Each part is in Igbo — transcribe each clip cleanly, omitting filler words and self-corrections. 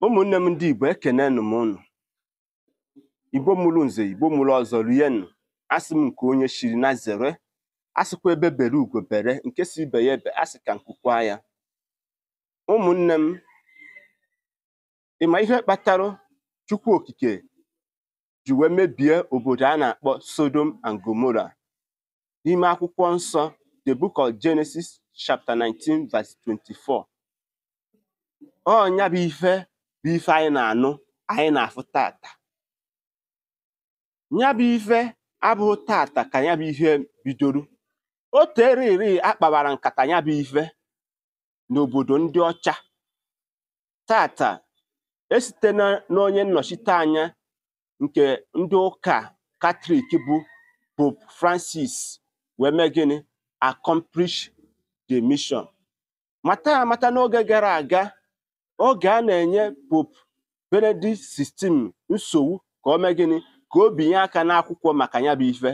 Ụmụnne m ndị Igbo ekenenụ m unu. Igbo mụrụ nze, Igbo mụrụ ọzọ rienụ. Asị m nke onye shiri na zere, asịkwa ebe bere ugo bere, nke si ibe ya ebe asị ka nkụkwa ya. Ụmụnne m, ịma ihe kpatara Chukwu Okike ji wee mebie obodo a na-akpọ Sodom and Gomorrah n'ime akwụkwọ nsọ, the book of Genesis chapter 19 verse 24. Ọnya bụ ife anyị na-anụ, anyị na-afụ tata. Nya bụ ife abụghị tata ka nya bụ ihe bidoro. O tere iri akpabara nkata nya bụ ife n'obodo ndị ọcha. Tata esite n'onye nnọchite anya nke ndị ụka Katọlik bụ Pope Francis wee mee gịnị? Accomplish the mission. Mata n'oge gara aga, oge a na-enye Pope Benedict XVI nsogbu ka o mee gịnị? Ka o binye aka n'akwụkwọ maka ya bụ ife.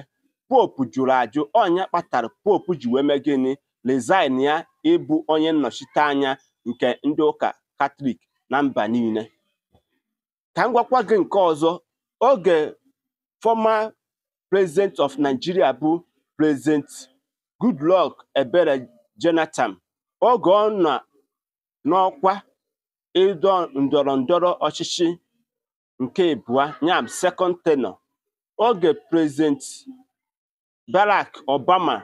Pope jụrụ ajụ, ọnya kpatara Pope ji wee mee gịnị? Resign ya ịbụ onye nnọchite anya nke ndị ụka Katọlik na mba niile. Ka m gwakwa gị nke ọzọ, oge former president of Nigeria bụ President Goodluck Ebele Jonathan, oge ọ nọ n'ọkwa ịdọ ndọrọ ndọrọ ọchịchị nke abụọ, nyam second tenure, oge President Barack Obama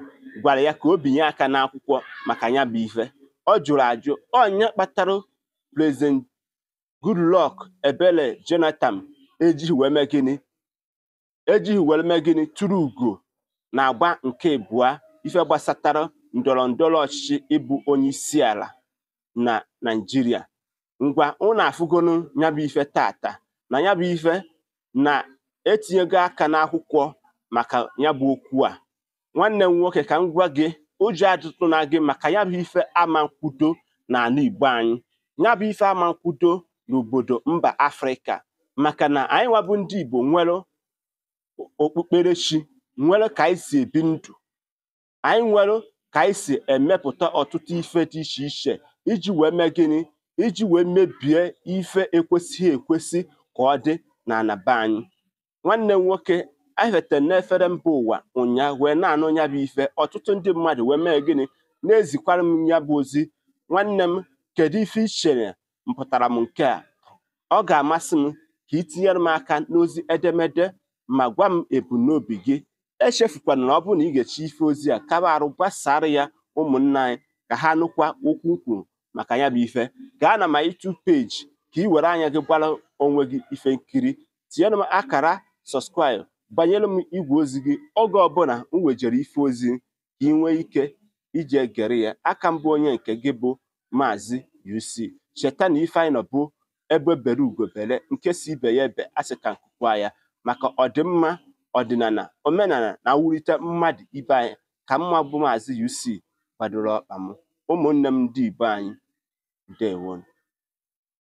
gwara ya ka o binye aka n'akwụkwọ maka ya bụ ife. Ọ jụrụ ajụ, onye kpatara President Goodluck Ebele Jonathan ejighị wee mee gịnị? Tụrụ ugo na agba nke abụọ ife gbasatara ndọrọ ndọrọ ọchịchị ịbụ onye isi ala na Nigeria. Ngwa unu afụgonu nya bụ ife tata, na nya bụ ife na-etinyego aka n'akwụkwọ maka ya bụ okwu a. Nwanne m nwoke, ka m gwa gị, ụjọ adịtụna gị maka ya bụ ife ama nkwudo n'ala Igbo anyị. Ya bụ ife ama nkwudo n'obodo mba Afrịka, maka na anyị nwabụ ndị Igbo nwere okpukperechi, nwere ka anyị si ebi ndụ, anyị nwere ka anyị si emepụta ọtụtụ ife dị iche iche iji wee mee gịnị? Iji wee mebie ife ekwesịghị ekwesị ka ọ dị n'ala be anyị. Nwanne m nwoke, anyị fetere n'efere mba ụwa ụnyaahụ wee na-anụ ya bụ ife. Ọtụtụ ndị mmadụ wee mee gịnị? Na-ezikwara m ya bụ ozi. Nwanne m, kedu ife i chere mpụtara m nke a? Ọ ga-amasị m ka ị tinyere m aka n'ozi edemede ma gwa m ebumnobi gị. Echefukwana na ọ bụrụ na ị ga-eche ife ozi a, kaba arụ gbasara ya ụmụnna anyị ka ha nụkwa okwu kwuru maka ya bụ ife. Gaa na my YouTube page ka ị were anya gị gbara onwe gị ife nkiri. Tinyere m akara subscribe, banyere m igwe ozi gị oge ọbụla m wejere ife ozi ka ị nwee ike iji egere ya. Aka mbụ onye nke gị bụ Mazi-UC. Cheta na ife anyị nọ bụ ebe bere ugo bere, nke si ibe ya ebe asị ka nkụkwa ya, maka ọdịmma ọdịnala, omenala na wulite mmadụ ibe anyị ka mma bụ Mazi-UC gbadoro ọkpa m. Ụmụnne m ndị Igbo anyị, ndewo.